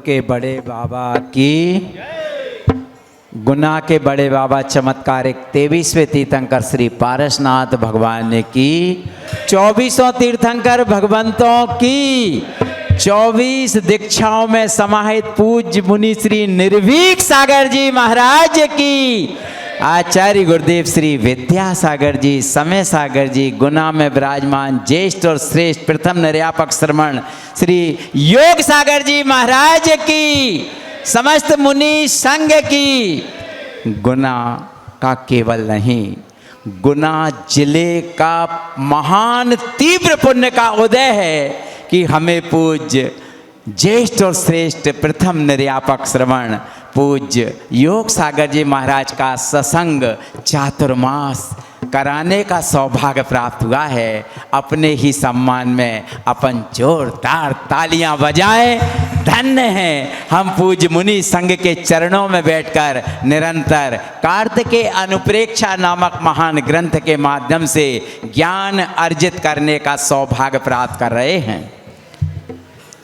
के बड़े बाबा की, गुना के बड़े बाबा चमत्कारिक 23वें तीर्थंकर श्री पारसनाथ भगवान की, 24 तीर्थंकर भगवंतों की, 24 दीक्षाओं में समाहित पूज्य मुनि श्री निर्भीक सागर जी महाराज की, आचार्य गुरुदेव श्री विद्यासागर जी, समय सागर जी, गुना में विराजमान ज्येष्ठ और श्रेष्ठ प्रथम निर्यापक श्रमण श्री योग सागर जी महाराज की, समस्त मुनि संघ की। गुना का केवल नहीं, गुना जिले का महान तीव्र पुण्य का उदय है कि हमें पूज्य ज्येष्ठ और श्रेष्ठ प्रथम निर्यापक श्रवण पूज्य योग सागर जी महाराज का सत्संग चातुर्मास कराने का सौभाग्य प्राप्त हुआ है। अपने ही सम्मान में अपन जोरदार तालियां बजाएं। धन्य हैं हम पूज्य मुनि संघ के चरणों में बैठकर निरंतर कार्तिकेय अनुप्रेक्षा नामक महान ग्रंथ के माध्यम से ज्ञान अर्जित करने का सौभाग्य प्राप्त कर रहे हैं।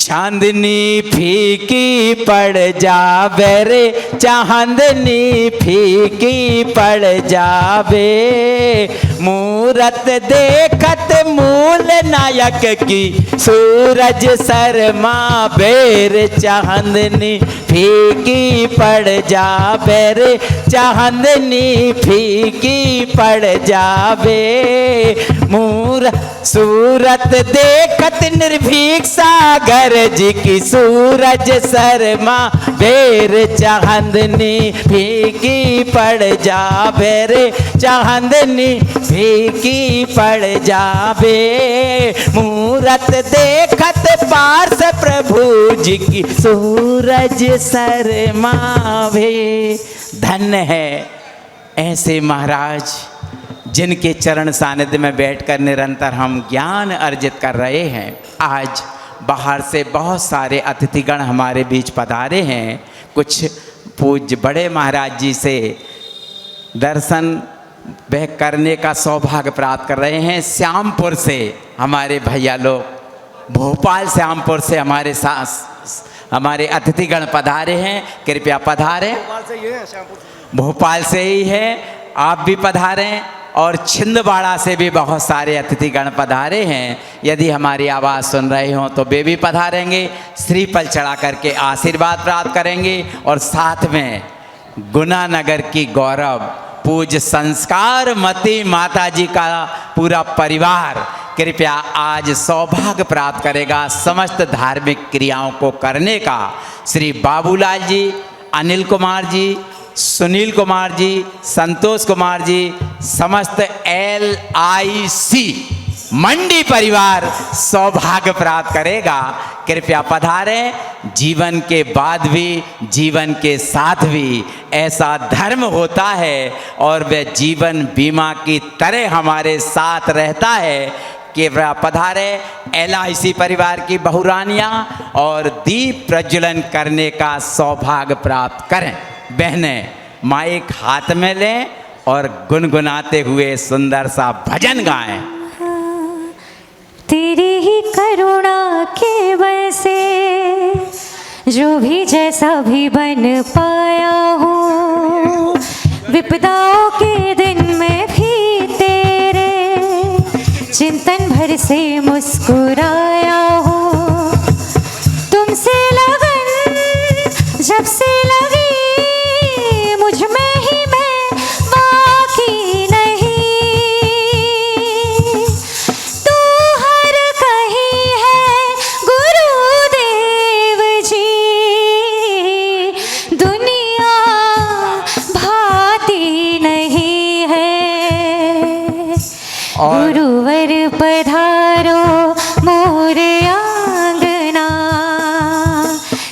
चांदनी फीकी पड़ जावे रे, चांदनी फीकी पड़ जावे, मूरत देखत मूल नायक की, सूरज शर्मा बेर, चांदनी फीकी पड़ जावे रे, चांदनी फीकी पड़ जावे, सूरत देखत निर्भीक सागर जी की, सूरज शर्मा बेर, चांदनी फीकी पड़ जावे रे, चांदनी फीकी पड़ जावे, मूरत देखत पार्श प्रभु जी की, सूरज शर्मावे। धन्य है ऐसे महाराज जिनके चरण सानिध्य में बैठकर निरंतर हम ज्ञान अर्जित कर रहे हैं। आज बाहर से बहुत सारे अतिथिगण हमारे बीच पधारे हैं। कुछ पूज्य बड़े महाराज जी से दर्शन वह करने का सौभाग्य प्राप्त कर रहे हैं। श्यामपुर से हमारे भैया लोग, भोपाल श्यामपुर से हमारे अतिथिगण पधारे हैं। कृपया पधारें। भोपाल से ही है, आप भी पधारें। और छिंदवाड़ा से भी बहुत सारे अतिथिगण पधारे हैं। यदि हमारी आवाज़ सुन रहे हों तो वे भी पधारेंगे, श्रीफल चढ़ा करके आशीर्वाद प्राप्त करेंगे। और साथ में गुना नगर की गौरव पूज्य संस्कार मती माता जी का पूरा परिवार कृपया आज सौभाग्य प्राप्त करेगा समस्त धार्मिक क्रियाओं को करने का। श्री बाबूलाल जी, अनिल कुमार जी, सुनील कुमार जी, संतोष कुमार जी, समस्त LIC मंडी परिवार सौभाग्य प्राप्त करेगा। कृपया पधारें। जीवन के बाद भी, जीवन के साथ भी ऐसा धर्म होता है और वह जीवन बीमा की तरह हमारे साथ रहता है कि वह पधारे। LIC परिवार की बहुरानियाँ और दीप प्रज्वलन करने का सौभाग्य प्राप्त करें। बहनें माइक हाथ में लें और गुनगुनाते हुए सुंदर सा भजन गाएं। तेरी ही करुणा के बल से जो भी जैसा भी बन पाया हूँ, विपदाओं के दिन में भी तेरे चिंतन भर से मुस्कुराया हूँ। तुमसे लगन जब से लगी मुझ में ही मैं बाकी नहीं, तू हर कहीं है गुरुदेव जी, दुनिया भाती नहीं है। गुरुवर पधारो मोर आंगना,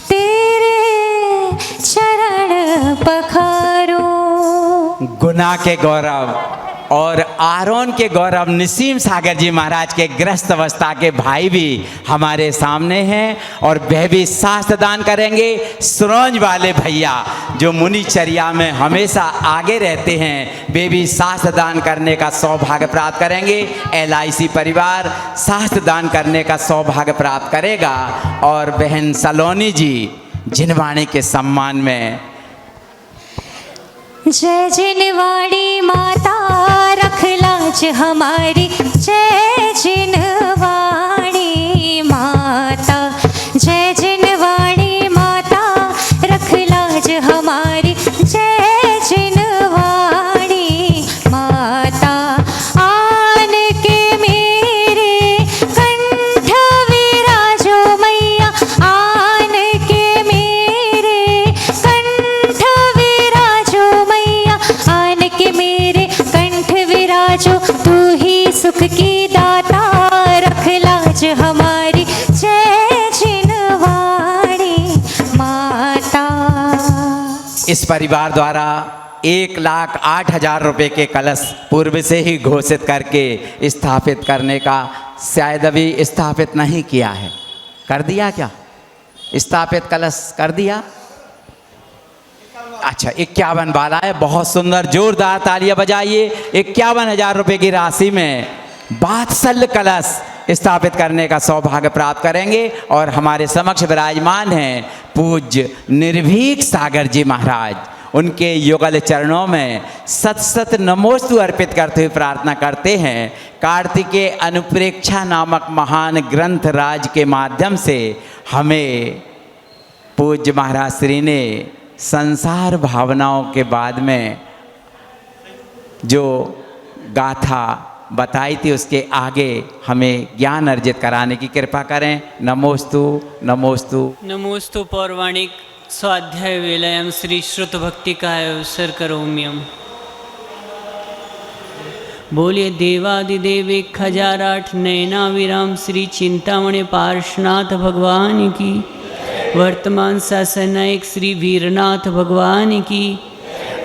तेरे चरण पखारो। गुना के गौरव और आरोन के गौरव निसीम सागर जी महाराज के ग्रस्त अवस्था के भाई भी हमारे सामने हैं और वह भी शास्त्र दान करेंगे। सुरौंज वाले भैया जो मुनिचर्या में हमेशा आगे रहते हैं, वे भी शास्त्र दान करने का सौभाग्य प्राप्त करेंगे। LIC परिवार शास्त्र दान करने का सौभाग्य प्राप्त करेगा। और बहन सलोनी जी जिनवाणी के सम्मान में। जय जिनवाणी माता रख लाज हमारी, जय जिनवाणी माता, जय जिनवाणी माता रख लाज हमारी, जय जिनवाणी माता। आन के मेरे कंठ विराजो मैया, आन के मेरे कंठ विराजो मैया, आन के मेरे कंठ विराजो, तू ही सुख की दाता रख लाज हमारी, जय जिनवाणी माता। इस परिवार द्वारा 1,08,000 रुपये के कलश पूर्व से ही घोषित करके स्थापित करने का, शायद अभी स्थापित नहीं किया है। कर दिया क्या? स्थापित कलश कर दिया? अच्छा, 51 वाला है। बहुत सुंदर, जोरदार तालियां बजाइए। 51,000 रुपये की राशि में वात्सल्य कलश स्थापित करने का सौभाग्य प्राप्त करेंगे। और हमारे समक्ष विराजमान हैं पूज्य निर्भीक सागर जी महाराज। उनके युगल चरणों में सत सत नमोस्तु अर्पित करते हुए प्रार्थना करते हैं, कार्तिकेय अनुप्रेक्षा नामक महान ग्रंथ राज के माध्यम से हमें पूज्य महाराज श्री ने संसार भावनाओं के बाद में जो गाथा बताई थी उसके आगे हमें ज्ञान अर्जित कराने की कृपा करें। नमोस्तु नमोस्तु नमोस्तु पौर्वाणिक स्वाध्याय वेलयम श्री श्रुत भक्ति का अवसर करोम्यम। बोलिए देवादिदेव 1008 नैना विराम श्री चिंतामणि पार्श्वनाथ भगवान की, वर्तमान शासनायक श्री वीरनाथ भगवान की,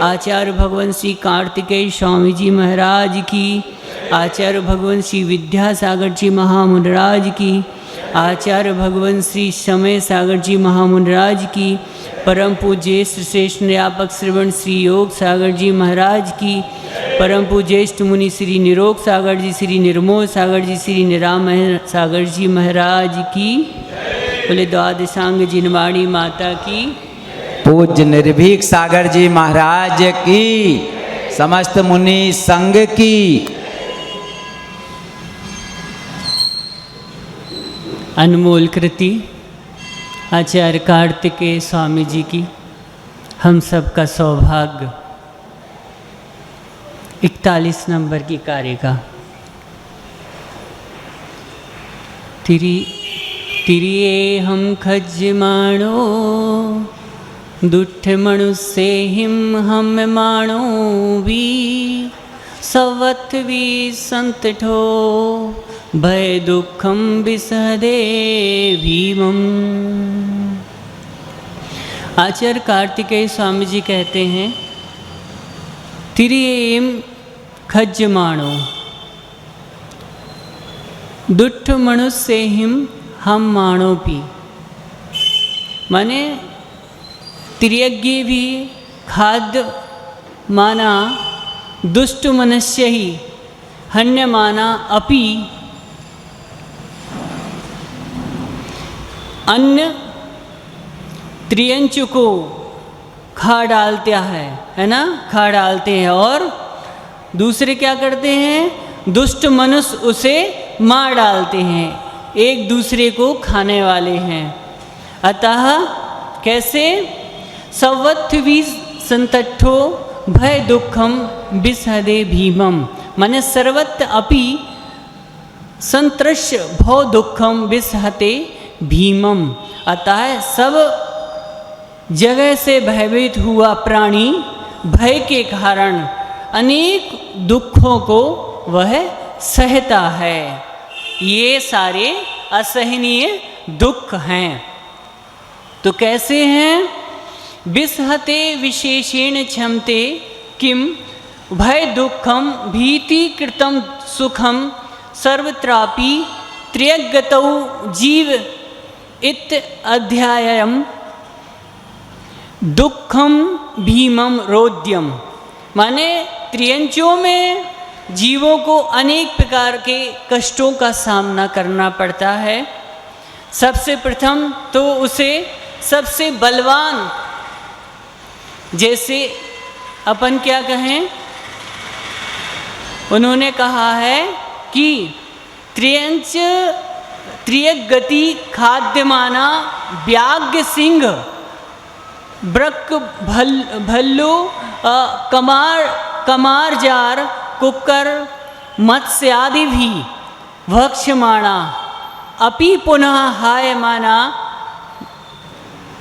आचार्य भगवान श्री कार्तिकेय स्वामी जी महाराज की, आचार्य भगवान श्री विद्यासागर जी महामुनराज की, आचार्य भगवान श्री समय सागर जी महामुनराज की, परम पूज्य श्रेष्ठ व्यापक श्रवण श्री योग सागर जी महाराज की, परम पूज्येष्ठ मुनि श्री निरोग सागर जी, श्री निर्मोह सागर जी, श्री निराम सागर जी महाराज की। बोले द्वादशांग जिनवाणी माता की। पूज्य निर्भीक सागर जी महाराज की, समस्त मुनि संघ की। अनमोल कृति आचार्य कार्तिकेय स्वामी जी की हम सब का सौभाग्य 41 नंबर की कारिका। तिरिये हम खज्जमाणो दुठ मनुष्य हिम हम माणो भी सवत भी संतठो भय दुखम विसहदे भीमम। आचार्य कार्तिकेय स्वामी जी कहते हैं, तिरियेम खज्जमाणो दुष्ट मनुष्य हिम हम माणो पी। माने तिर्यज्ञ भी खाद्य माना दुष्ट मनुष्य ही, हन्य माना अपि अन्य त्रियंच को खा डालते है ना, खा डालते हैं। और दूसरे क्या करते हैं, दुष्ट मनुष्य उसे मार डालते हैं, एक दूसरे को खाने वाले हैं। अतः कैसे सवत्थ भी संतठो भय दुखम विसहदे भीमम। माने सर्वत्र अपि संतृष्य भव दुखम विसहते भीमम। अतः सब जगह से भयभीत हुआ प्राणी भय के कारण अनेक दुखों को वह सहता है। ये सारे असहनीय दुख हैं। तो कैसे हैं, विसहते विशेषेण क्षमते किम भय दुखम भीति कृतम सुखम सर्वत्रापि त्र्यगतौ जीव इत अध्यायम दुखम भीमम रोध्यम। माने त्रियंचों में जीवों को अनेक प्रकार के कष्टों का सामना करना पड़ता है। सबसे प्रथम तो उसे सबसे बलवान, जैसे अपन क्या कहें, उन्होंने कहा है कि त्रियक गति खाद्यमाना व्याघ्र सिंह ब्रक भल्लू कमार जार कुकर मत्स्य आदि भी भक्ष्यमाणा अपि पुनः हायमाना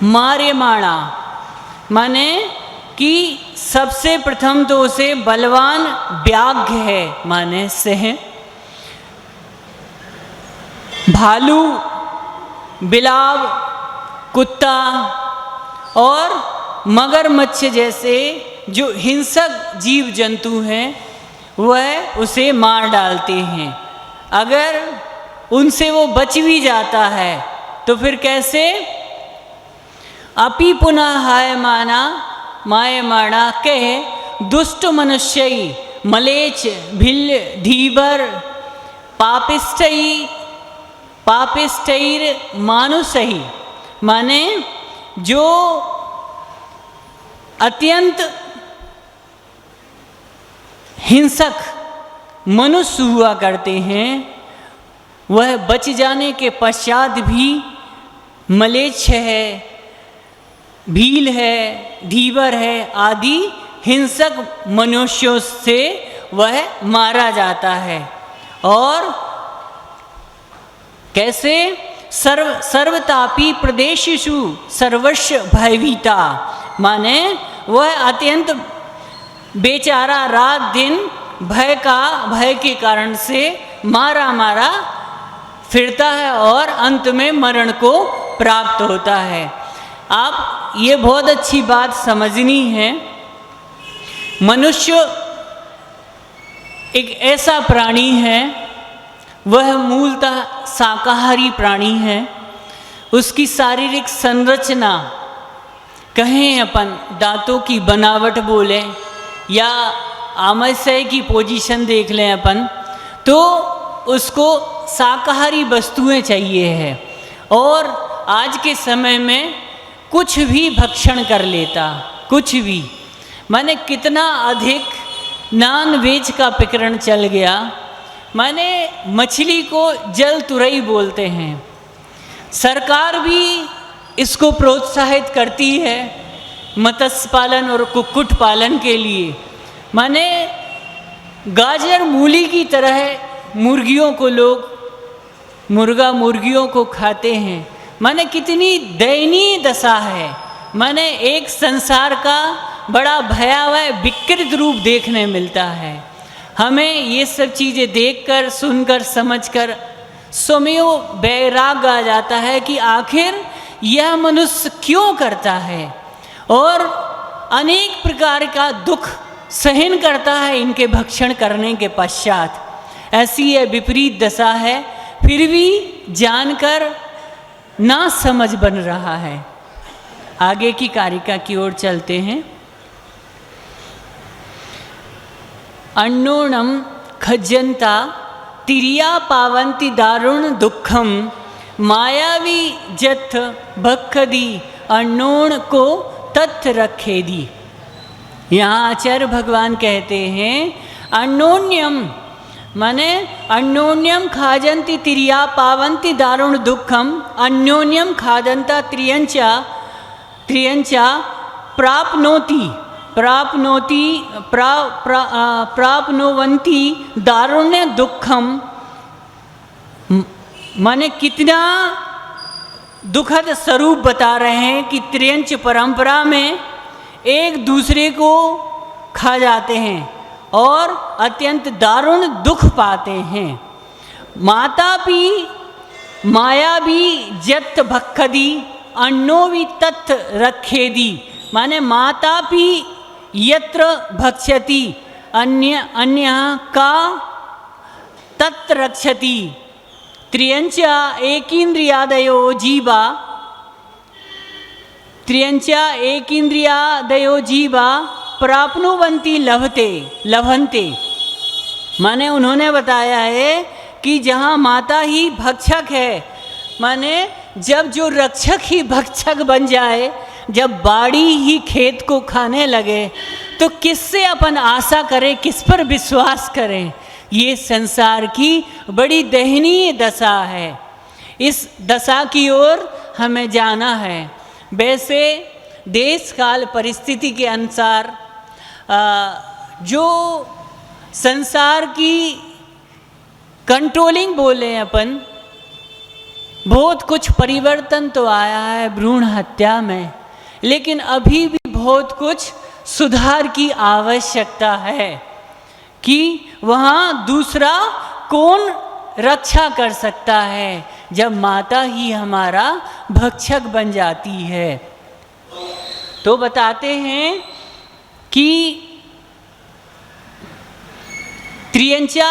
मार्यमाणा। माने कि सबसे प्रथम तो उसे बलवान व्याघ्र है, माने सिंह, भालू, बिलाव, कुत्ता और मगरमच्छ जैसे जो हिंसक जीव जंतु हैं वह उसे मार डालते हैं। अगर उनसे वो बच भी जाता है तो फिर कैसे? अपि पुनः हायमाना मायमाणा कह दुष्ट मनुष्यई मलेच भिल्ल धीबर पापिष्टैर मानुषही। माने जो अत्यंत हिंसक मनुष्य हुआ करते हैं वह बच जाने के पश्चात भी मलेच्छ है, भील है, धीवर है आदि हिंसक मनुष्यों से वह मारा जाता है। और कैसे? सर्वतापी प्रदेशेषु सर्वस्व भयभीता। माने वह अत्यंत बेचारा रात दिन भय के कारण से मारा फिरता है और अंत में मरण को प्राप्त होता है। आप ये बहुत अच्छी बात समझनी है, मनुष्य एक ऐसा प्राणी है, वह मूलतः शाकाहारी प्राणी है। उसकी शारीरिक संरचना कहें अपन दांतों की बनावट बोले या आमाशय की पोजीशन देख लें अपन, तो उसको शाकाहारी वस्तुएं चाहिए है और आज के समय में कुछ भी भक्षण कर लेता, कुछ भी। माने कितना अधिक नॉन वेज का प्रकरण चल गया। माने मछली को जल तुरई बोलते हैं। सरकार भी इसको प्रोत्साहित करती है मत्स्य पालन और कुक्कुट पालन के लिए। माने गाजर मूली की तरह मुर्गियों को लोग मुर्गियों को खाते हैं। माने कितनी दयनीय दशा है। माने एक संसार का बड़ा भयावह विकृत रूप देखने मिलता है। हमें ये सब चीज़ें देखकर, सुनकर, समझकर स्वयं वैराग्य आ जाता है कि आखिर यह मनुष्य क्यों करता है और अनेक प्रकार का दुख सहन करता है इनके भक्षण करने के पश्चात। ऐसी यह विपरीत दशा है, फिर भी जानकर ना समझ बन रहा है। आगे की कारिका की ओर चलते हैं। अन्नोणम खज्जंता तिरिया पावंती दारुण दुखम मायावी जथ भक्खदी अन्नोण को तथ रखेदी। यहाँ आचार्य भगवान कहते हैं अन्योन्यम, माने अन्योन्यम खाजंती तिरिया पावंती दारुण दुखम अन्योन्यम खादंता त्रियंचा प्राप्नोवंती दारुण्य दुखम। माने कितना दुखद स्वरूप बता रहे हैं कि त्रियंच परंपरा में एक दूसरे को खा जाते हैं और अत्यंत दारुण दुख पाते हैं। माता भी माया भी जत भक्खदी अन्नो भी तत् रखेदी। माने माता भी यत्र भक्षति अन्य का तत् रक्षति। त्रियंचा एकीन्द्रियादयो जीवा प्राप्नुवन्ति लभन्ते। माने उन्होंने बताया है कि जहाँ माता ही भक्षक है, माने जब जो रक्षक ही भक्षक बन जाए, जब बाड़ी ही खेत को खाने लगे, तो किससे अपन आशा करें, किस पर विश्वास करें। ये संसार की बड़ी दयनीय दशा है। इस दशा की ओर हमें जाना है। वैसे देश काल परिस्थिति के अनुसार जो संसार की कंट्रोलिंग बोले अपन, बहुत कुछ परिवर्तन तो आया है भ्रूण हत्या में, लेकिन अभी भी बहुत कुछ सुधार की आवश्यकता है कि वहाँ दूसरा कौन रक्षा कर सकता है जब माता ही हमारा भक्षक बन जाती है। तो बताते हैं कि त्रियंचा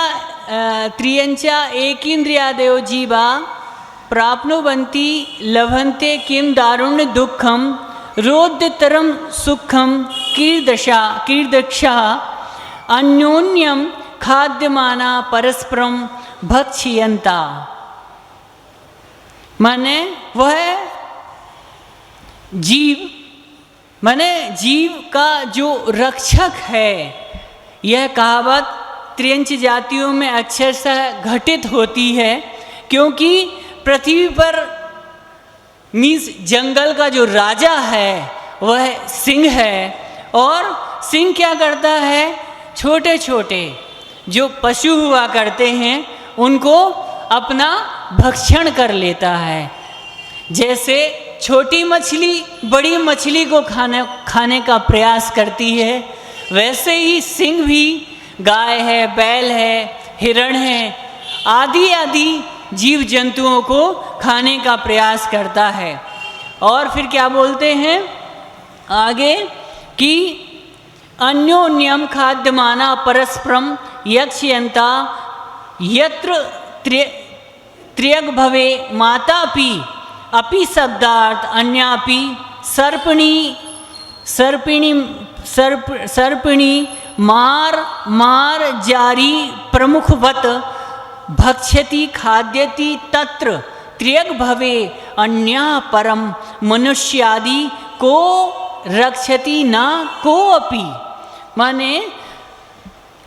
एकीन्द्रियादयो जीवा प्राप्नुवन्ति लभन्ते किं दारुण्य दुःखम रोदतरम सुखम कीदृक्षा अन्योन्यम खाद्यमाना परस्परम भक्ष्यन्ता। माने वह जीव का जो रक्षक है, यह कहावत त्रियंच जातियों में अक्षरशः घटित होती है, क्योंकि पृथ्वी पर मीन्स जंगल का जो राजा है वह सिंह है, और सिंह क्या करता है, छोटे छोटे जो पशु हुआ करते हैं उनको अपना भक्षण कर लेता है। जैसे छोटी मछली बड़ी मछली को खाने का प्रयास करती है, वैसे ही सिंह भी गाय है, बैल है, हिरण है आदि जीव जंतुओं को खाने का प्रयास करता है। और फिर क्या बोलते हैं आगे कि अन्योन्यम खाद्यमाना परस्परम यक्ष्यन्ता यत्र त्र्यग भवे मातापि अपि शब्दार्थ अन्यापि सर्पिणी मार जारी प्रमुखवत भक्ष्यति खाद्यति तत्र त्र्यग भवे अन्या परम मनुष्यादि को रक्षति न को अपि। माने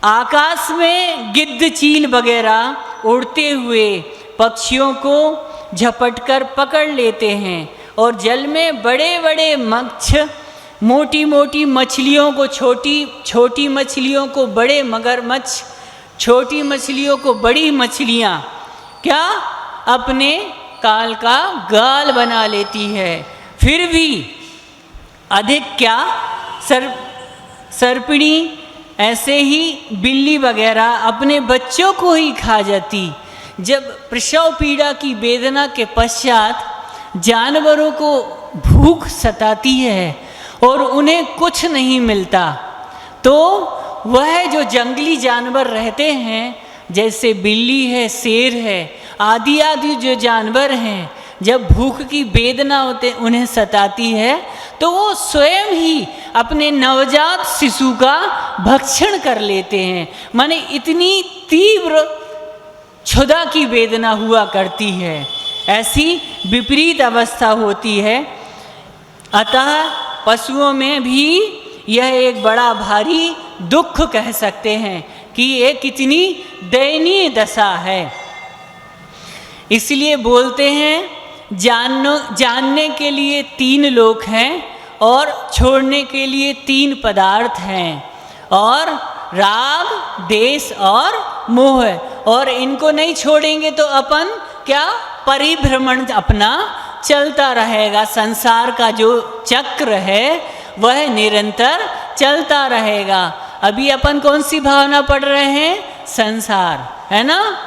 आकाश में गिद्ध चील वगैरह उड़ते हुए पक्षियों को झपटकर पकड़ लेते हैं, और जल में बड़े बड़े मत्स्य मोटी मोटी मछलियों को छोटी मछलियों को बड़े मगरमच्छ, छोटी मछलियों को बड़ी मछलियाँ क्या अपने काल का गाल बना लेती है। फिर भी अधिक क्या सर्पिणी ऐसे ही बिल्ली वगैरह अपने बच्चों को ही खा जाती। जब प्रसव पीड़ा की वेदना के पश्चात जानवरों को भूख सताती है और उन्हें कुछ नहीं मिलता, तो वह जो जंगली जानवर रहते हैं जैसे बिल्ली है, शेर है आदि जो जानवर हैं, जब भूख की वेदना होते उन्हें सताती है तो वो स्वयं ही अपने नवजात शिशु का भक्षण कर लेते हैं। माने इतनी तीव्र क्षुधा की वेदना हुआ करती है, ऐसी विपरीत अवस्था होती है। अतः पशुओं में भी यह एक बड़ा भारी दुख कह सकते हैं कि ये कितनी दयनीय दशा है। इसलिए बोलते हैं जानने के लिए 3 लोक हैं और छोड़ने के लिए 3 पदार्थ हैं, और राग, देश और मोह। और इनको नहीं छोड़ेंगे तो अपन क्या परिभ्रमण अपना चलता रहेगा। संसार का जो चक्र है वह निरंतर चलता रहेगा। अभी अपन कौन सी भावना पढ़ रहे हैं? संसार, है ना।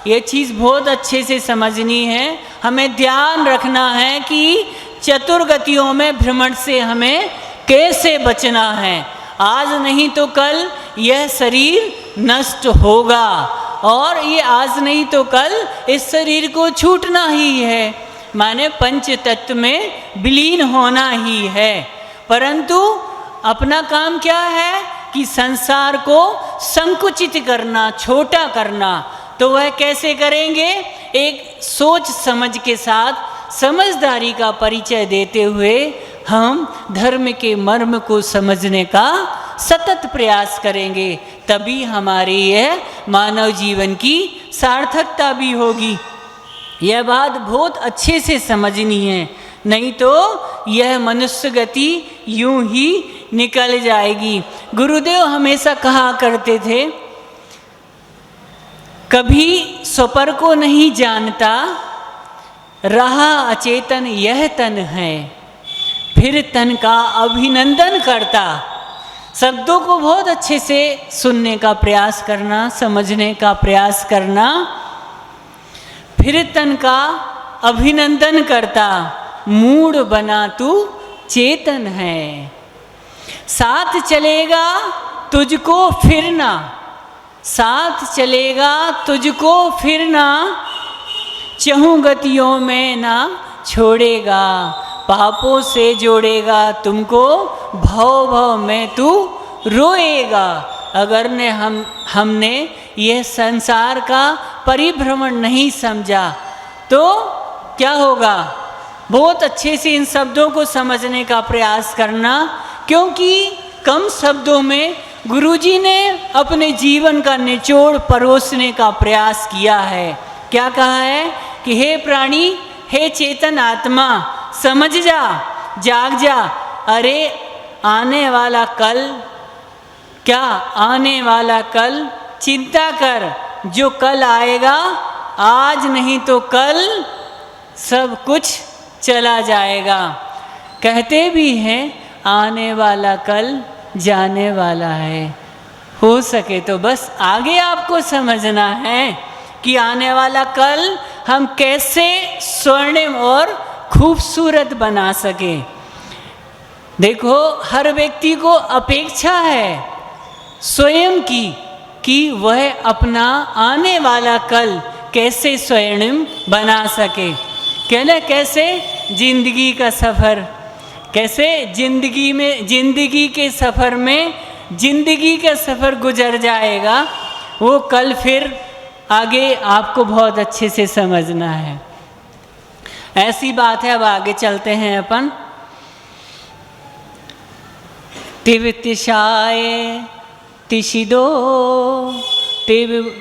ये चीज़ बहुत अच्छे से समझनी है। हमें ध्यान रखना है कि चतुर्गतियों में भ्रमण से हमें कैसे बचना है। आज नहीं तो कल यह शरीर नष्ट होगा, और ये आज नहीं तो कल इस शरीर को छूटना ही है, माने पंच तत्व में विलीन होना ही है। परंतु अपना काम क्या है कि संसार को संकुचित करना, छोटा करना। तो वह कैसे करेंगे? एक सोच समझ के साथ समझदारी का परिचय देते हुए हम धर्म के मर्म को समझने का सतत प्रयास करेंगे, तभी हमारे यह मानव जीवन की सार्थकता भी होगी। यह बात बहुत अच्छे से समझनी है, नहीं तो यह मनुष्य गति यूं ही निकल जाएगी। गुरुदेव हमेशा कहा करते थे, कभी स्वपर को नहीं जानता, रहा अचेतन यह तन है, फिर तन का अभिनंदन करता। शब्दों को बहुत अच्छे से सुनने का प्रयास करना, समझने का प्रयास करना। फिर तन का अभिनंदन करता, मूड बना तू चेतन है। साथ चलेगा तुझको फिरना, साथ चलेगा तुझको फिरना, चहु गतियों में ना छोड़ेगा, पापों से जोड़ेगा तुमको, भव भव में तू रोएगा। अगर हमने यह संसार का परिभ्रमण नहीं समझा तो क्या होगा? बहुत अच्छे से इन शब्दों को समझने का प्रयास करना, क्योंकि कम शब्दों में गुरुजी ने अपने जीवन का निचोड़ परोसने का प्रयास किया है। क्या कहा है कि हे प्राणी, हे चेतन आत्मा, समझ जा, जाग जा। अरे आने वाला कल, क्या आने वाला कल चिंता कर, जो कल आएगा आज नहीं तो कल सब कुछ चला जाएगा। कहते भी हैं आने वाला कल जाने वाला है। हो सके तो बस आगे आपको समझना है कि आने वाला कल हम कैसे स्वर्णिम और खूबसूरत बना सके। देखो, हर व्यक्ति को अपेक्षा है स्वयं की कि वह अपना आने वाला कल कैसे स्वर्णिम बना सके। कहना कैसे? जिंदगी का सफ़र, कैसे जिंदगी के सफ़र में जिंदगी का सफ़र गुजर जाएगा, वो कल फिर आगे आपको बहुत अच्छे से समझना है। ऐसी बात है। अब आगे चलते हैं अपन। तिव तिशाय तिशिदो तिव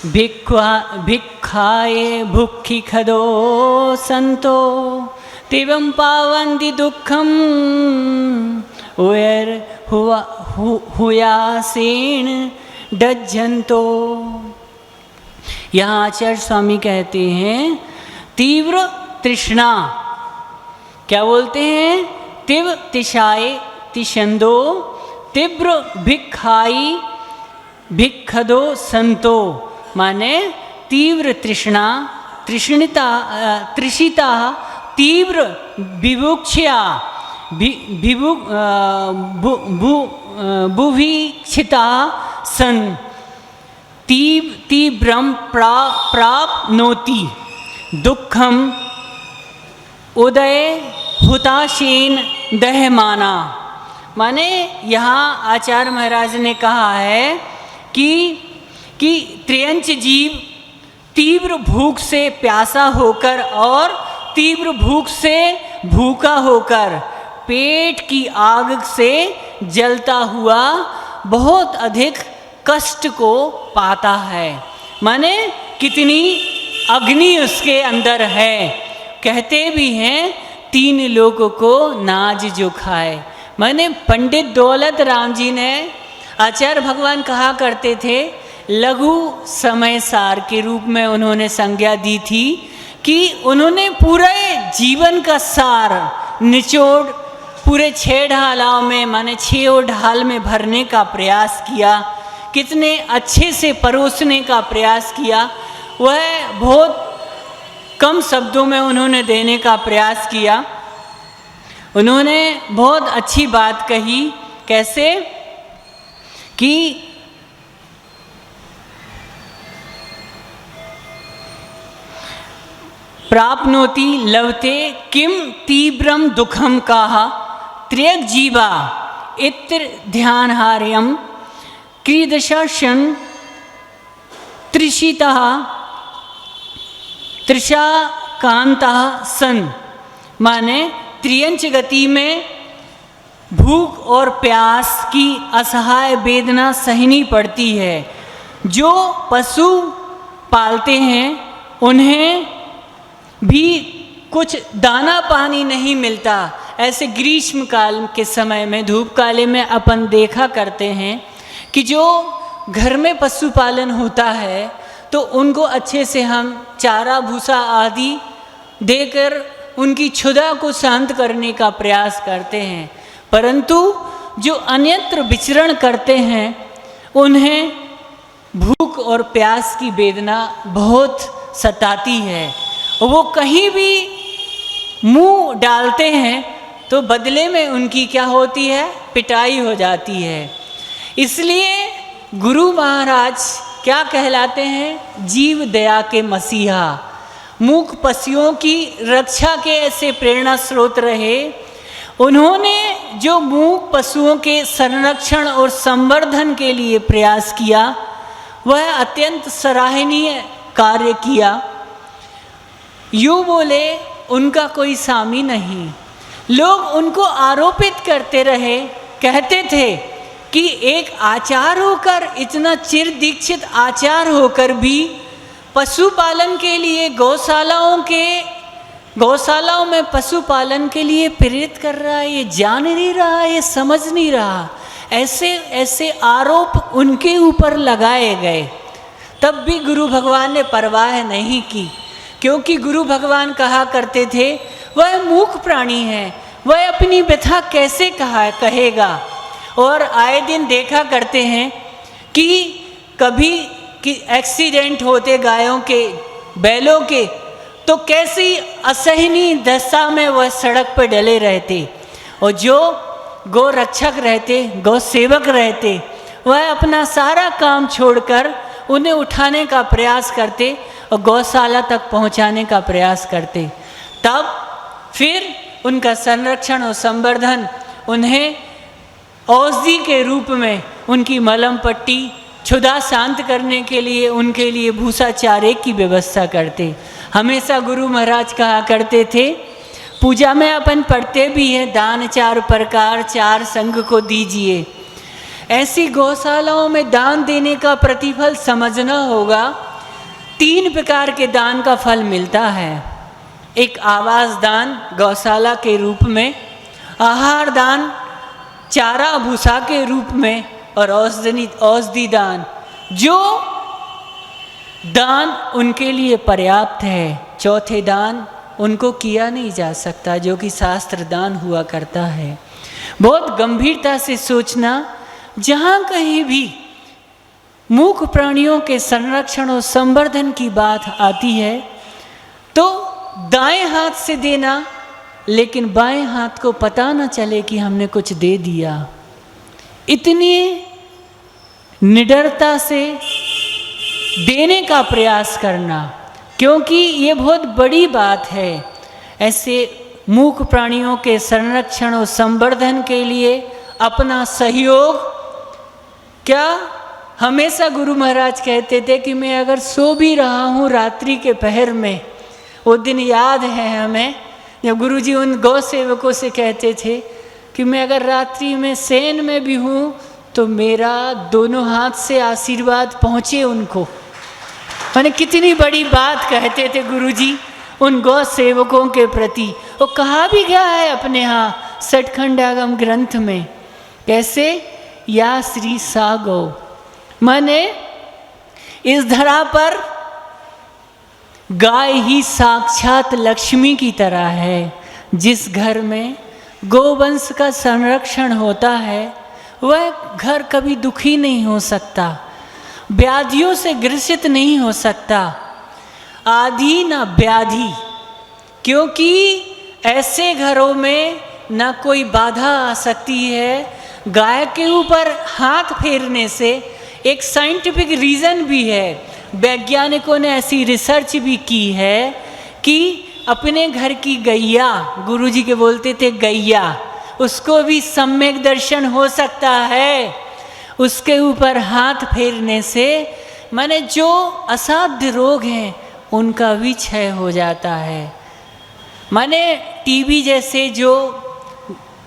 भिक्षाय भुक्खि खदो संतो तिवं पावन्ति दुःखम उयर हुयासेन डज्जन्तो। यहाँ आचार्य स्वामी कहते हैं तीव्र तृष्णा, क्या बोलते हैं? तिव तिशाय तिशंदो तीव्र भिक्षाई भिक्षदो संतो, माने तीव्र तृष्णा, तृषिता तीव्र विभुक्षया बुभीक्षिता सन तीव्रम प्राप्नोति दुःखम उदय हुताशेन दहमाना। माने यहाँ आचार्य महाराज ने कहा है कि त्रियंच जीव तीव्र भूख से प्यासा होकर और तीव्र भूख से भूखा होकर पेट की आग से जलता हुआ बहुत अधिक कष्ट को पाता है। माने कितनी अग्नि उसके अंदर है। कहते भी हैं तीन लोगों को नाज जो खाए। माने पंडित दौलत राम जी ने, आचार्य भगवान कहा करते थे, लघु समय सार के रूप में उन्होंने संज्ञा दी थी कि उन्होंने पूरे जीवन का सार निचोड़ पूरे 6 ढालाओं में, माने 6 ढाल में भरने का प्रयास किया। कितने अच्छे से परोसने का प्रयास किया। वह बहुत कम शब्दों में उन्होंने देने का प्रयास किया। उन्होंने बहुत अच्छी बात कही। कैसे? कि प्राप्नोति लभते किम तीव्रम दुखम काहा त्र्यक जीवा इत्र ध्यानहार्यम क्रीदशन तृषा कांता सन, माने त्रियंच गति में भूख और प्यास की असहाय वेदना सहनी पड़ती है। जो पशु पालते हैं उन्हें भी कुछ दाना पानी नहीं मिलता। ऐसे ग्रीष्म काल के समय में, धूप काले में अपन देखा करते हैं कि जो घर में पशुपालन होता है तो उनको अच्छे से हम चारा भूसा आदि देकर उनकी क्षुधा को शांत करने का प्रयास करते हैं, परंतु जो अन्यत्र विचरण करते हैं उन्हें भूख और प्यास की वेदना बहुत सताती है। वो कहीं भी मुंह डालते हैं तो बदले में उनकी क्या होती है, पिटाई हो जाती है। इसलिए गुरु महाराज क्या कहलाते हैं, जीव दया के मसीहा। मूक पशुओं की रक्षा के ऐसे प्रेरणा स्रोत रहे। उन्होंने जो मूक पशुओं के संरक्षण और संवर्धन के लिए प्रयास किया वह अत्यंत सराहनीय कार्य किया। यूँ बोले उनका कोई सामी नहीं। लोग उनको आरोपित करते रहे, कहते थे कि एक आचार होकर, इतना चिर दीक्षित आचार होकर भी पशुपालन के लिए गौशालाओं में पशुपालन के लिए प्रेरित कर रहा है, ये जान नहीं रहा, ये समझ नहीं रहा। ऐसे आरोप उनके ऊपर लगाए गए। तब भी गुरु भगवान ने परवाह नहीं की, क्योंकि गुरु भगवान कहा करते थे वह मूक प्राणी है, वह अपनी व्यथा कैसे कहेगा। और आए दिन देखा करते हैं कि कभी कि एक्सीडेंट होते गायों के, बैलों के, तो कैसी असहनीय दशा में वह सड़क पर डले रहते। और जो गौ रक्षक रहते, गौ सेवक रहते, वह अपना सारा काम छोड़कर उन्हें उठाने का प्रयास करते और गौशाला तक पहुंचाने का प्रयास करते। तब फिर उनका संरक्षण और संवर्धन, उन्हें औषधि के रूप में उनकी मलम पट्टी, क्षुधा शांत करने के लिए उनके लिए भूसा चारे की व्यवस्था करते। हमेशा गुरु महाराज कहा करते थे, पूजा में अपन पढ़ते भी हैं, दान 4 प्रकार 4 संघ को दीजिए। ऐसी गौशालाओं में दान देने का प्रतिफल समझना होगा। 3 प्रकार के दान का फल मिलता है। एक आवास दान गौशाला के रूप में, आहार दान चारा भूसा के रूप में, और औषधि दान। जो दान उनके लिए पर्याप्त है। चौथे दान उनको किया नहीं जा सकता, जो कि शास्त्र दान हुआ करता है। बहुत गंभीरता से सोचना, जहाँ कहीं भी मूक प्राणियों के संरक्षण और संवर्धन की बात आती है तो दाएं हाथ से देना, लेकिन बाएं हाथ को पता न चले कि हमने कुछ दे दिया। इतनी निडरता से देने का प्रयास करना, क्योंकि ये बहुत बड़ी बात है। ऐसे मूक प्राणियों के संरक्षण और संवर्धन के लिए अपना सहयोग, क्या हमेशा गुरु महाराज कहते थे कि मैं अगर सो भी रहा हूँ रात्रि के पहर में, वो दिन याद है हमें जब गुरुजी उन गौ सेवकों से कहते थे कि मैं अगर रात्रि में शयन में भी हूँ तो मेरा दोनों हाथ से आशीर्वाद पहुँचे उनको। मैंने कितनी बड़ी बात कहते थे गुरुजी उन गौ सेवकों के प्रति। वो कहा भी गया है अपने यहाँ सठखंड आगम ग्रंथ में, कैसे, या श्री सा गौ, माने इस धरा पर गाय ही साक्षात लक्ष्मी की तरह है। जिस घर में गोवंश का संरक्षण होता है वह घर कभी दुखी नहीं हो सकता, व्याधियों से ग्रसित नहीं हो सकता, आधि न व्याधि, क्योंकि ऐसे घरों में न कोई बाधा आ सकती है। गाय के ऊपर हाथ फेरने से एक साइंटिफिक रीज़न भी है, वैज्ञानिकों ने ऐसी रिसर्च भी की है कि अपने घर की गैया, गुरुजी के बोलते थे गैया, उसको भी सम्यक दर्शन हो सकता है उसके ऊपर हाथ फेरने से। माने जो असाध्य रोग हैं उनका भी क्षय हो जाता है। माने टीबी जैसे जो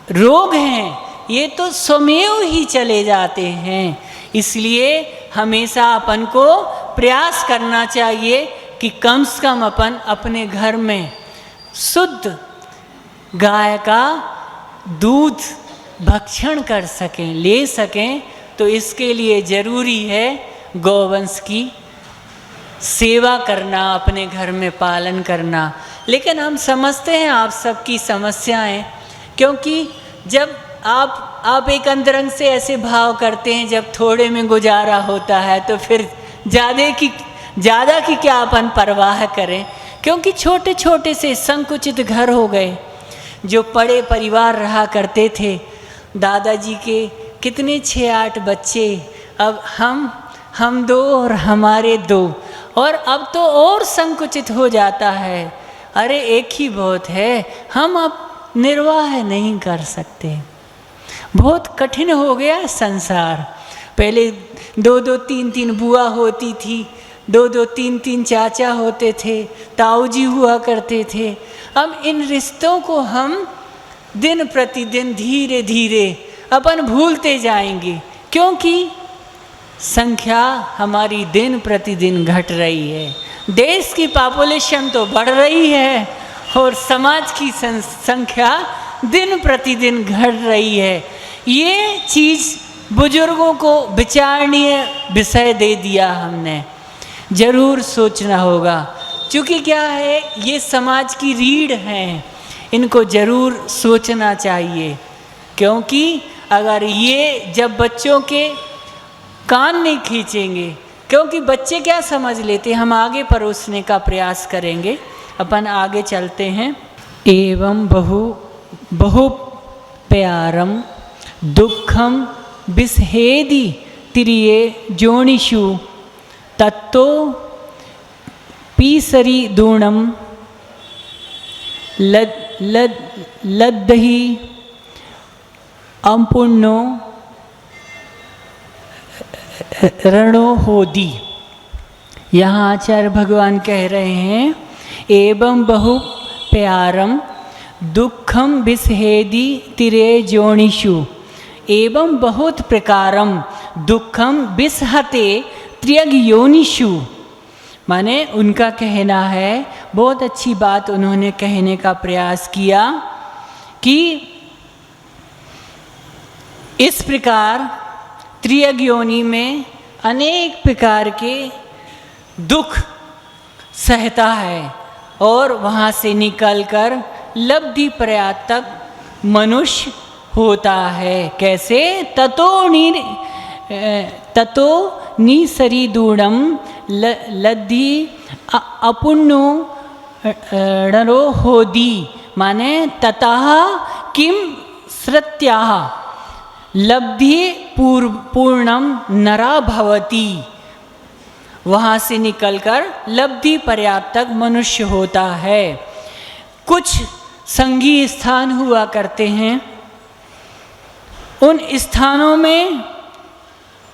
रोग हैं ये तो स्वमेव ही चले जाते हैं। इसलिए हमेशा अपन को प्रयास करना चाहिए कि कम से कम अपन अपने घर में शुद्ध गाय का दूध भक्षण कर सकें, ले सकें। तो इसके लिए ज़रूरी है गौवंश की सेवा करना, अपने घर में पालन करना। लेकिन हम समझते हैं आप सबकी समस्याएं, क्योंकि जब आप एक अंतरंग से ऐसे भाव करते हैं जब थोड़े में गुजारा होता है तो फिर ज़्यादा की क्या अपन परवाह करें, क्योंकि छोटे छोटे से संकुचित घर हो गए। जो बड़े परिवार रहा करते थे, दादाजी के कितने 6-8 बच्चे, अब हम 2 और हमारे 2, और अब तो और संकुचित हो जाता है। अरे एक ही बहुत है, हम अब निर्वाह नहीं कर सकते। बहुत कठिन हो गया संसार। पहले 2-2 3-3 बुआ होती थी, 2-2 3-3 चाचा होते थे, ताऊ जी हुआ करते थे। अब इन रिश्तों को हम दिन प्रतिदिन धीरे धीरे अपन भूलते जाएंगे, क्योंकि संख्या हमारी दिन प्रतिदिन घट रही है। देश की पॉपुलेशन तो बढ़ रही है और समाज की संख्या दिन प्रतिदिन घट रही है। ये चीज़ बुजुर्गों को विचारणीय विषय दे दिया हमने, ज़रूर सोचना होगा। क्योंकि क्या है, ये समाज की रीढ़ हैं, इनको ज़रूर सोचना चाहिए। क्योंकि अगर ये जब बच्चों के कान नहीं खींचेंगे, क्योंकि बच्चे क्या समझ लेते, हम आगे परोसने का प्रयास करेंगे। अपन आगे चलते हैं। एवं बहु प्यारम दुखम विषहेदि तिरिये जोनिषु तत्तो पीसरी दूणम लद्दहि अम्पुण्यो रणो होदी। यहाँ आचार्य भगवान कह रहे हैं, एवं बहु प्यारम दुखम विषहेदि तिरे जोनिषु। एवं बहुत प्रकारम दुखम विषहते त्र्यग योनिषु। माने उनका कहना है, बहुत अच्छी बात उन्होंने कहने का प्रयास किया कि इस प्रकार त्रियग योनि में अनेक प्रकार के दुख सहता है और वहाँ से निकलकर लब्धि पर्याप्त तक मनुष्य होता है। कैसे? ततो निसरीदूणम लद्धि अपुण्यो णरो होदी। माने ततः किम श्रुत्याः लब्धि पूर्णम नरा भवति। वहाँ से निकलकर लब्धि पर्याप्त तक मनुष्य होता है। कुछ संगी स्थान हुआ करते हैं, उन स्थानों में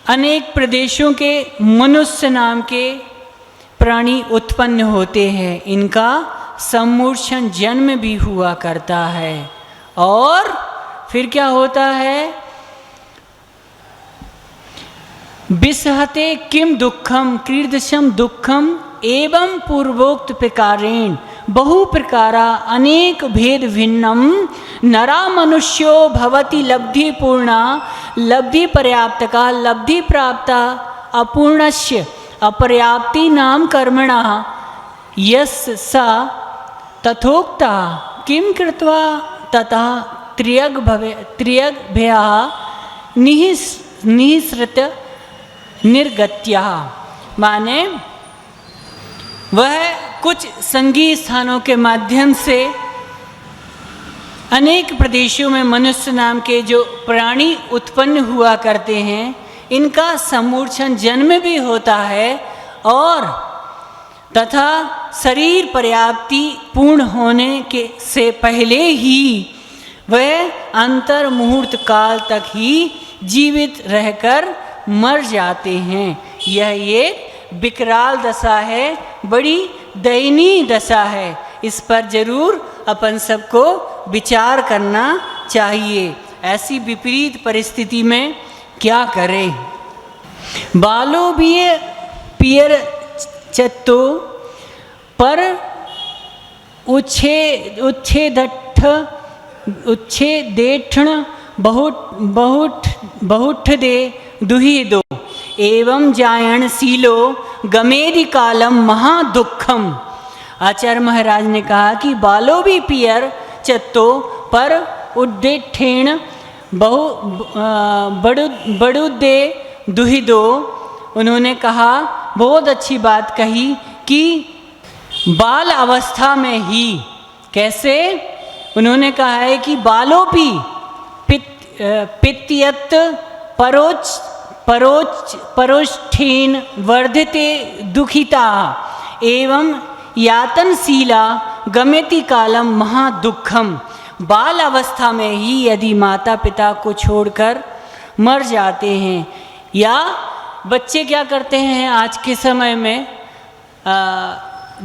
अनेक प्रदेशों के मनुष्य नाम के प्राणी उत्पन्न होते हैं। इनका सम्मूर्छन जन्म भी हुआ करता है। और फिर क्या होता है? विषहते किम दुखम क्रीडशम दुखम एवं पूर्वोक्त प्रकारेण बहु प्रकारा अनेक भेद भिन्नम नरा मनुष्यो भवति लब्धि पूर्णा लब्धि पर्याप्त का लब्धि प्राप्त अपूर्णस्य अपर्याप्ति नाम कर्मणा यस सा तथोक्ता किम कृत्वा तथा त्रियग भया निःसृत निर्गत्या। माने वह कुछ संगी स्थानों के माध्यम से अनेक प्रदेशों में मनुष्य नाम के जो प्राणी उत्पन्न हुआ करते हैं, इनका सम्मूर्छन जन्म भी होता है और तथा शरीर पर्याप्ति पूर्ण होने के से पहले ही वह अंतर मुहूर्त काल तक ही जीवित रहकर मर जाते हैं। यह एक विकराल दशा है, बड़ी दयनीय दशा है। इस पर जरूर अपन सबको विचार करना चाहिए। ऐसी विपरीत परिस्थिति में क्या करें। बालो भी पियर चत्तो पर उच्छेदेठण बहुत दे दुही दो एवं जायण सीलो गमेदि कालम महादुखम। आचार्य महाराज ने कहा कि बालो भी पियर चत्तो पर उद्देठेण बड़ुदे दुही दो। उन्होंने कहा, बहुत अच्छी बात कही कि बाल अवस्था में ही कैसे, उन्होंने कहा है कि बालोपी पित्यत परोष्ठेन वर्धते दुखिता एवं यातनशीला गम्यति कालम महादुखम। बाल अवस्था में ही यदि माता पिता को छोड़कर मर जाते हैं, या बच्चे क्या करते हैं आज के समय में,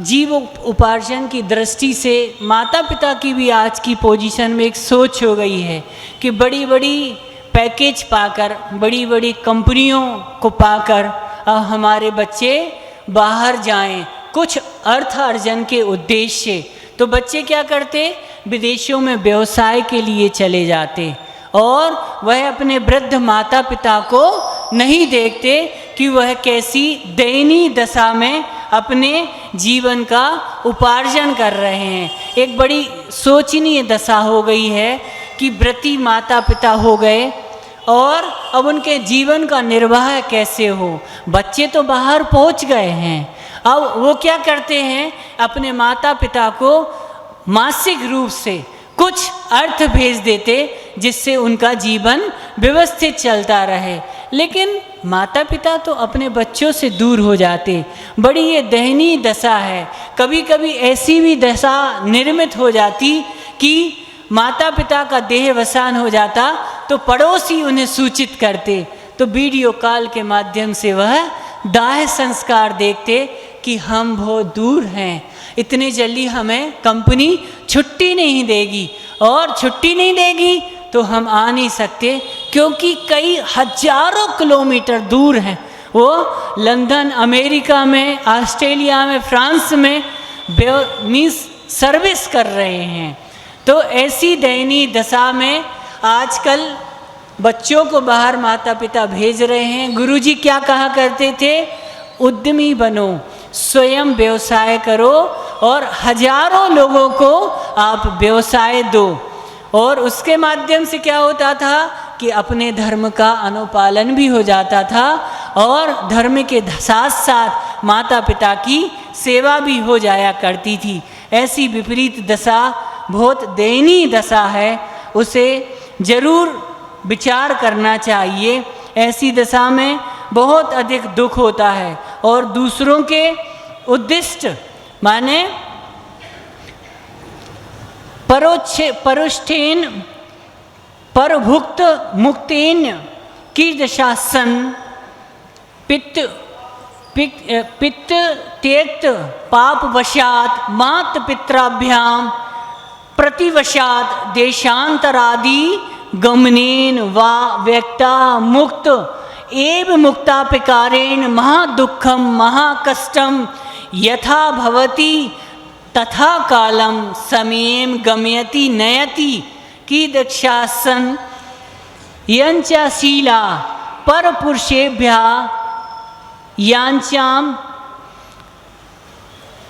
जीव उपार्जन की दृष्टि से माता पिता की भी आज की पोजीशन में एक सोच हो गई है कि बड़ी बड़ी पैकेज पाकर, बड़ी बड़ी कंपनियों को पाकर अब हमारे बच्चे बाहर जाएं कुछ अर्थ अर्जन के उद्देश्य से। तो बच्चे क्या करते, विदेशों में व्यवसाय के लिए चले जाते और वह अपने वृद्ध माता पिता को नहीं देखते कि वह कैसी दयनीय दशा में अपने जीवन का उपार्जन कर रहे हैं। एक बड़ी शोचनीय दशा हो गई है कि व्रती माता पिता हो गए और अब उनके जीवन का निर्वाह कैसे हो। बच्चे तो बाहर पहुंच गए हैं, अब वो क्या करते हैं, अपने माता पिता को मासिक रूप से कुछ अर्थ भेज देते जिससे उनका जीवन व्यवस्थित चलता रहे। लेकिन माता पिता तो अपने बच्चों से दूर हो जाते। बड़ी ये दयनीय दशा है। कभी कभी ऐसी भी दशा निर्मित हो जाती कि माता पिता का देहवसान हो जाता तो पड़ोसी उन्हें सूचित करते, तो वीडियो कॉल के माध्यम से वह दाह संस्कार देखते कि हम बहुत दूर हैं, इतने जल्दी हमें कंपनी छुट्टी नहीं देगी, और छुट्टी नहीं देगी तो हम आ नहीं सकते क्योंकि कई हजारों किलोमीटर दूर हैं। वो लंदन, अमेरिका में, ऑस्ट्रेलिया में, फ्रांस में मीन्स सर्विस कर रहे हैं। तो ऐसी दयनीय दशा में आजकल बच्चों को बाहर माता पिता भेज रहे हैं। गुरुजी क्या कहा करते थे, उद्यमी बनो, स्वयं व्यवसाय करो और हजारों लोगों को आप व्यवसाय दो। और उसके माध्यम से क्या होता था कि अपने धर्म का अनुपालन भी हो जाता था और धर्म के साथ साथ माता पिता की सेवा भी हो जाया करती थी। ऐसी विपरीत दशा बहुत दयनीय दशा है, उसे जरूर विचार करना चाहिए। ऐसी दशा में बहुत अधिक दुख होता है और दूसरों के उद्दिष्ट माने परोष्ठेन परभुक्त मुक्तेन की दशा सन पित्त त्यक्त पाप वशात मात पित्राभ्याम प्रतिवशात देशांतरादि गमनेन वा व्यक्ता मुक्त एव मुक्तापिकारेण महादुखम महाकष्टम यथा भवति तथा कालम समेम गम्यति नयति की दक्षासन यंचा शीला पर पुरुषेभ्या यांचाम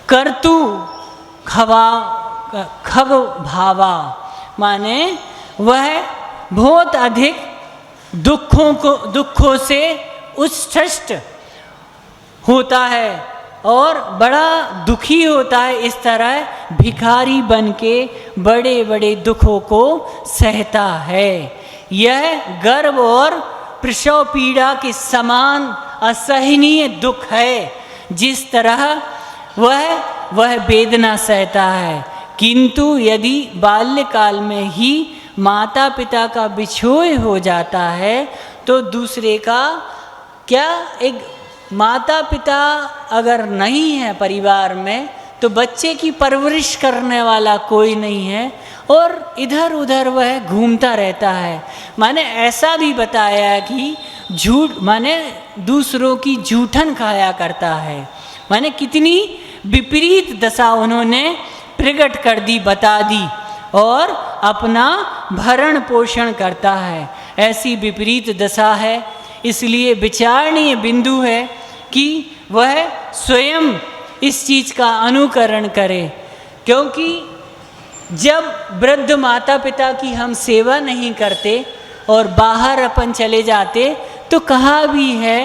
कर्तु खग भावा। माने वह बहुत अधिक दुखों से उच्छ्वसित होता है और बड़ा दुखी होता है। इस तरह भिखारी बन के बड़े बड़े दुखों को सहता है। यह गर्भ और प्रसव पीड़ा के समान असहनीय दुख है। जिस तरह वह वेदना सहता है, किंतु यदि बाल्यकाल में ही माता पिता का बिछोह हो जाता है तो दूसरे का क्या, एक माता पिता अगर नहीं है परिवार में तो बच्चे की परवरिश करने वाला कोई नहीं है और इधर उधर वह घूमता रहता है। माने ऐसा भी बताया कि झूठ माने दूसरों की जूठन खाया करता है। माने कितनी विपरीत दशा उन्होंने प्रकट कर दी, बता दी, और अपना भरण पोषण करता है। ऐसी विपरीत दशा है, इसलिए विचारणीय बिंदु है कि वह स्वयं इस चीज़ का अनुकरण करे। क्योंकि जब वृद्ध माता पिता की हम सेवा नहीं करते और बाहर अपन चले जाते, तो कहा भी है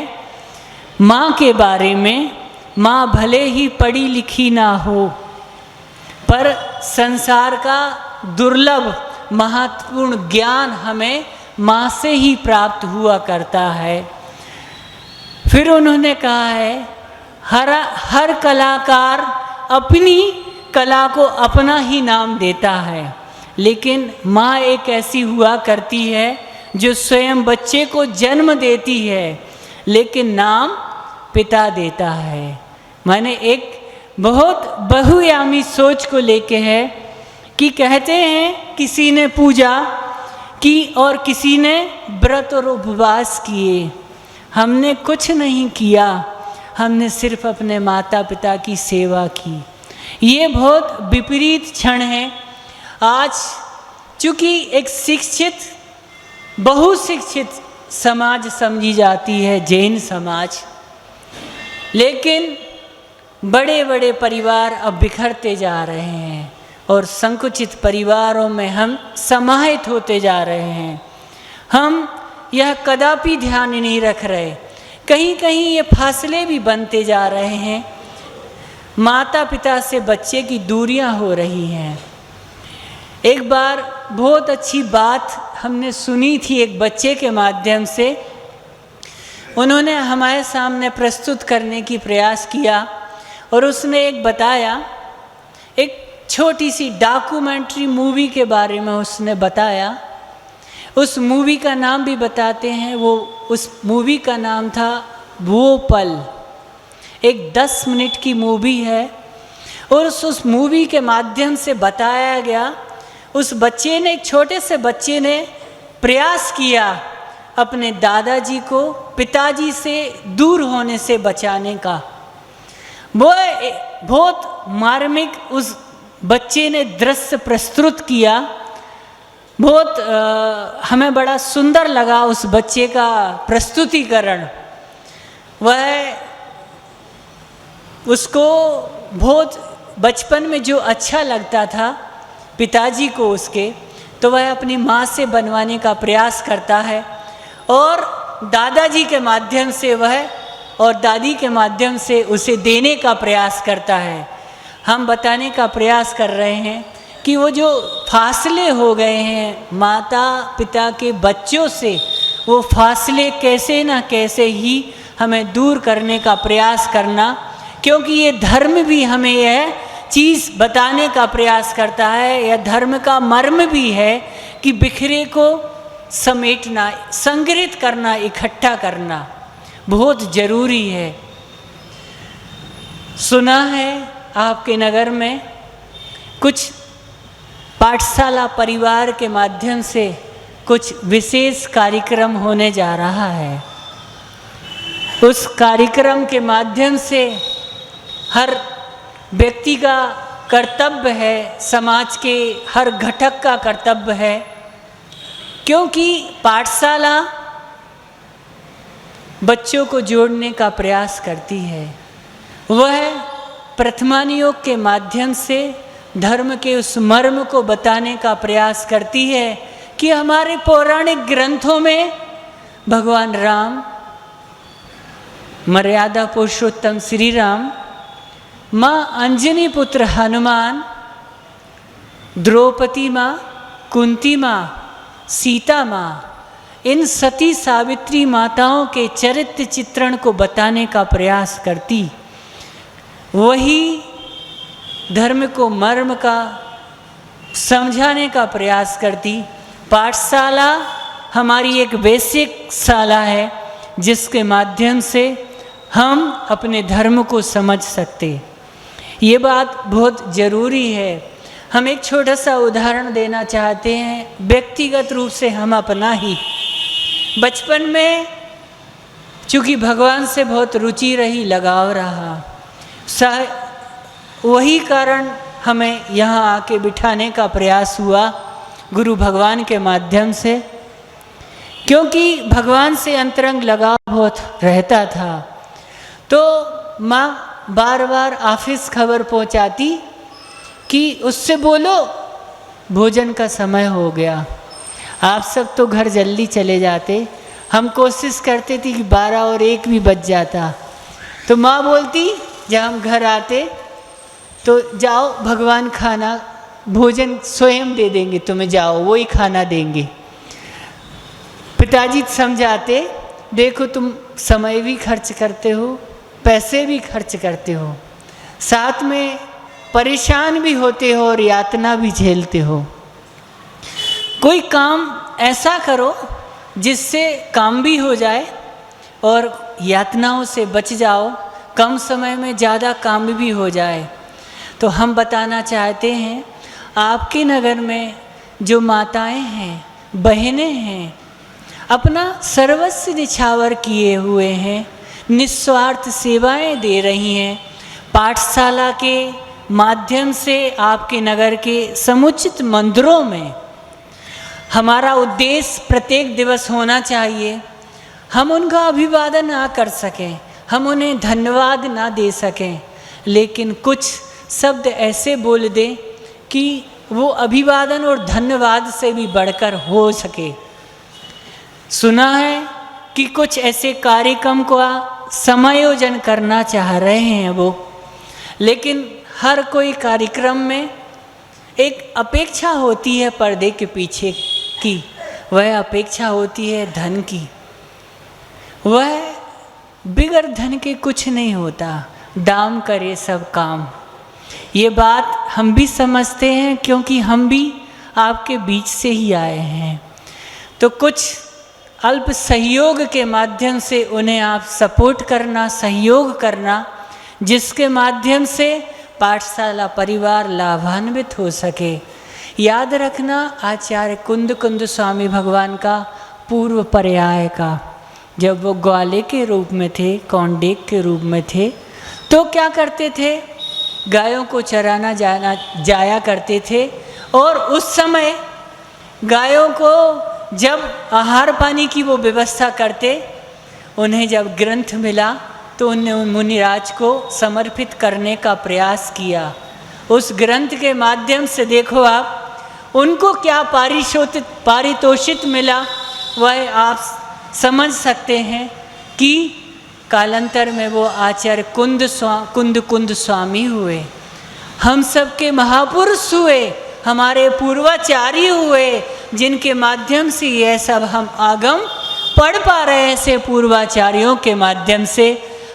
माँ के बारे में, माँ भले ही पढ़ी लिखी ना हो, पर संसार का दुर्लभ महत्वपूर्ण ज्ञान हमें माँ से ही प्राप्त हुआ करता है। फिर उन्होंने कहा है हर कलाकार अपनी कला को अपना ही नाम देता है, लेकिन माँ एक ऐसी हुआ करती है जो स्वयं बच्चे को जन्म देती है, लेकिन नाम पिता देता है। मैंने एक बहुत बहुयामी सोच को लेके है कि कहते हैं किसी ने पूजा की और किसी ने व्रत और उपवास किए, हमने कुछ नहीं किया, हमने सिर्फ अपने माता पिता की सेवा की। ये बहुत विपरीत क्षण है। आज चूँकि एक शिक्षित बहुशिक्षित समाज समझी जाती है जैन समाज, लेकिन बड़े बड़े परिवार अब बिखरते जा रहे हैं और संकुचित परिवारों में हम समाहित होते जा रहे हैं। हम यह कदापि ध्यान नहीं रख रहे, कहीं कहीं ये फासले भी बनते जा रहे हैं, माता पिता से बच्चे की दूरियां हो रही हैं। एक बार बहुत अच्छी बात हमने सुनी थी एक बच्चे के माध्यम से, उन्होंने हमारे सामने प्रस्तुत करने की प्रयास किया और उसने एक बताया, एक छोटी सी डॉक्यूमेंट्री मूवी के बारे में उसने बताया। उस मूवी का नाम भी बताते हैं, वो उस मूवी का नाम था वो पल। एक 10 मिनट की मूवी है और उस मूवी के माध्यम से बताया गया, उस बच्चे ने, एक छोटे से बच्चे ने प्रयास किया अपने दादाजी को पिताजी से दूर होने से बचाने का। वो बहुत मार्मिक उस बच्चे ने दृश्य प्रस्तुत किया, बहुत हमें बड़ा सुंदर लगा उस बच्चे का प्रस्तुतिकरण। वह उसको बहुत बचपन में जो अच्छा लगता था पिताजी को उसके, तो वह अपनी माँ से बनवाने का प्रयास करता है और दादाजी के माध्यम से वह और दादी के माध्यम से उसे देने का प्रयास करता है। हम बताने का प्रयास कर रहे हैं कि वो जो फासले हो गए हैं माता पिता के बच्चों से, वो फासले कैसे ना कैसे ही हमें दूर करने का प्रयास करना, क्योंकि ये धर्म भी हमें यह चीज़ बताने का प्रयास करता है, यह धर्म का मर्म भी है कि बिखरे को समेटना, संग्रहित करना, इकट्ठा करना बहुत जरूरी है। सुना है आपके नगर में कुछ पाठशाला परिवार के माध्यम से कुछ विशेष कार्यक्रम होने जा रहा है। उस कार्यक्रम के माध्यम से हर व्यक्ति का कर्तव्य है, समाज के हर घटक का कर्तव्य है, क्योंकि पाठशाला बच्चों को जोड़ने का प्रयास करती है। वह प्रथमानियोग के माध्यम से धर्म के उस मर्म को बताने का प्रयास करती है कि हमारे पौराणिक ग्रंथों में भगवान राम, मर्यादा पुरुषोत्तम श्री राम, माँ अंजनी पुत्र हनुमान, द्रौपदी माँ, कुंती माँ, सीता माँ, इन सती सावित्री माताओं के चरित्र चित्रण को बताने का प्रयास करती, वही धर्म को मर्म का समझाने का प्रयास करती। पाठशाला हमारी एक बेसिक शाला है जिसके माध्यम से हम अपने धर्म को समझ सकते। ये बात बहुत ज़रूरी है। हम एक छोटा सा उदाहरण देना चाहते हैं, व्यक्तिगत रूप से हम अपना ही। बचपन में चूँकि भगवान से बहुत रुचि रही, लगाव रहा, वही कारण हमें यहाँ आके बिठाने का प्रयास हुआ गुरु भगवान के माध्यम से, क्योंकि भगवान से अंतरंग लगाव बहुत रहता था। तो माँ बार बार ऑफिस खबर पहुँचाती कि उससे बोलो भोजन का समय हो गया, आप सब तो घर जल्दी चले जाते। हम कोशिश करते थे कि 12 और 1 भी बज जाता, तो माँ बोलती जब हम घर आते तो जाओ भगवान खाना भोजन स्वयं दे देंगे तुम्हें, जाओ वही खाना देंगे। पिताजी समझाते, देखो तुम समय भी खर्च करते हो, पैसे भी खर्च करते हो, साथ में परेशान भी होते हो और यातना भी झेलते हो। कोई काम ऐसा करो जिससे काम भी हो जाए और यातनाओं से बच जाओ, कम समय में ज़्यादा काम भी हो जाए। तो हम बताना चाहते हैं, आपके नगर में जो माताएं हैं, बहनें हैं, अपना सर्वस्व निछावर किए हुए हैं, निस्वार्थ सेवाएं दे रही हैं। पाठशाला के माध्यम से आपके नगर के समुचित मंदिरों में हमारा उद्देश्य प्रत्येक दिवस होना चाहिए। हम उनका अभिवादन ना कर सकें, हम उन्हें धन्यवाद ना दे सकें, लेकिन कुछ शब्द ऐसे बोल दें कि वो अभिवादन और धन्यवाद से भी बढ़कर हो सके। सुना है कि कुछ ऐसे कार्यक्रम का समायोजन करना चाह रहे हैं वो, लेकिन हर कोई कार्यक्रम में एक अपेक्षा होती है पर्दे के पीछे की, वह अपेक्षा होती है धन की। वह बिगर धन के कुछ नहीं होता, दाम करे सब काम। ये बात हम भी समझते हैं, क्योंकि हम भी आपके बीच से ही आए हैं। तो कुछ अल्प सहयोग के माध्यम से उन्हें आप सपोर्ट करना, सहयोग करना, जिसके माध्यम से पाठशाला परिवार लाभान्वित हो सके। याद रखना, आचार्य कुंद स्वामी भगवान का पूर्व पर्याय का, जब वो ग्वाले के रूप में थे, कौंडेक के रूप में थे, तो क्या करते थे, गायों को चराना जाया करते थे। और उस समय गायों को जब आहार पानी की वो व्यवस्था करते, उन्हें जब ग्रंथ मिला तो उन्हें मुनिराज को समर्पित करने का प्रयास किया। उस ग्रंथ के माध्यम से देखो आप, उनको क्या पारितोषित मिला, वह आप समझ सकते हैं कि कालांतर में वो आचार्य कुंद स्वामी हुए। हम सबके महापुरुष हुए, हमारे पूर्वाचार्य हुए, जिनके माध्यम से यह सब हम आगम पढ़ पा रहे हैं। ऐसे पूर्वाचार्यों के माध्यम से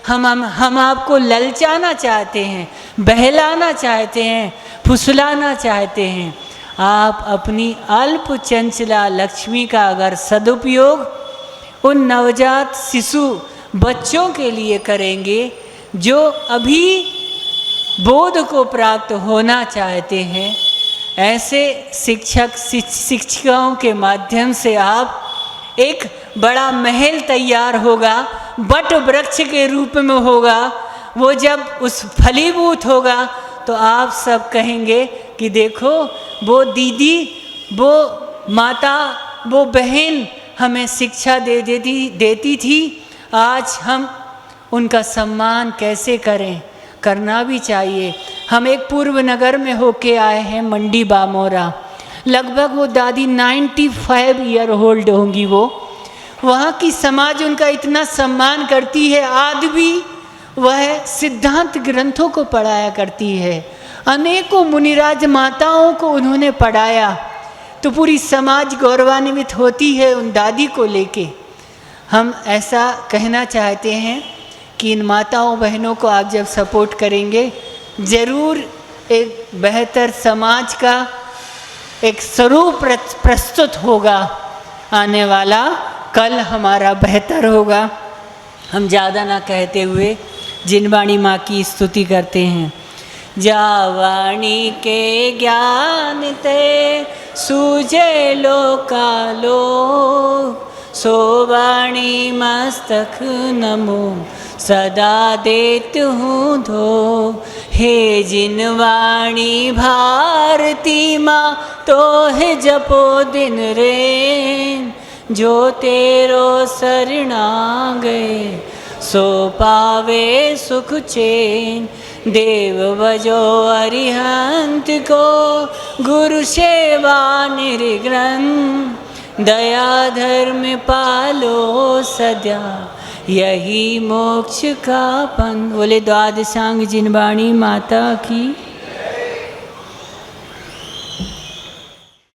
हम आपको ललचाना चाहते हैं, बहलाना चाहते हैं, फुसलाना चाहते हैं। आप अपनी अल्प चंचला लक्ष्मी का अगर सदुपयोग उन नवजात शिशु बच्चों के लिए करेंगे जो अभी बोध को प्राप्त होना चाहते हैं, ऐसे शिक्षिकाओं के माध्यम से आप एक बड़ा महल तैयार होगा, बट वृक्ष के रूप में होगा। वो जब उस फलीभूत होगा तो आप सब कहेंगे कि देखो वो दीदी, वो माता, वो बहन हमें शिक्षा देती थी, आज हम उनका सम्मान कैसे करें, करना भी चाहिए। हम एक पूर्व नगर में होके आए हैं, मंडी बामोरा। लगभग वो दादी 95 ईयर ओल्ड होंगी। वो वहाँ की समाज उनका इतना सम्मान करती है, आज भी वह सिद्धांत ग्रंथों को पढ़ाया करती है। अनेकों मुनिराज माताओं को उन्होंने पढ़ाया, तो पूरी समाज गौरवान्वित होती है उन दादी को लेके। हम ऐसा कहना चाहते हैं कि इन माताओं बहनों को आप जब सपोर्ट करेंगे, ज़रूर एक बेहतर समाज का एक स्वरूप प्रस्तुत होगा। आने वाला कल हमारा बेहतर होगा। हम ज़्यादा ना कहते हुए जिनवाणी माँ की स्तुति करते हैं। जावाणी के ज्ञान ते सूझे लोकालो सोवाणी मस्तक नमो सदा देत हूँ धो हे जिनवाणी भारती माँ तो है जपो दिन रेन जो तेरो शरणा गए सो पावे सुख चैन देव बजो अरिहंत को गुरु सेवा निर्ग्रंथ दया धर्म पालो सदा यही मोक्ष का पन। बोले द्वादशांग जिनवाणी माता की।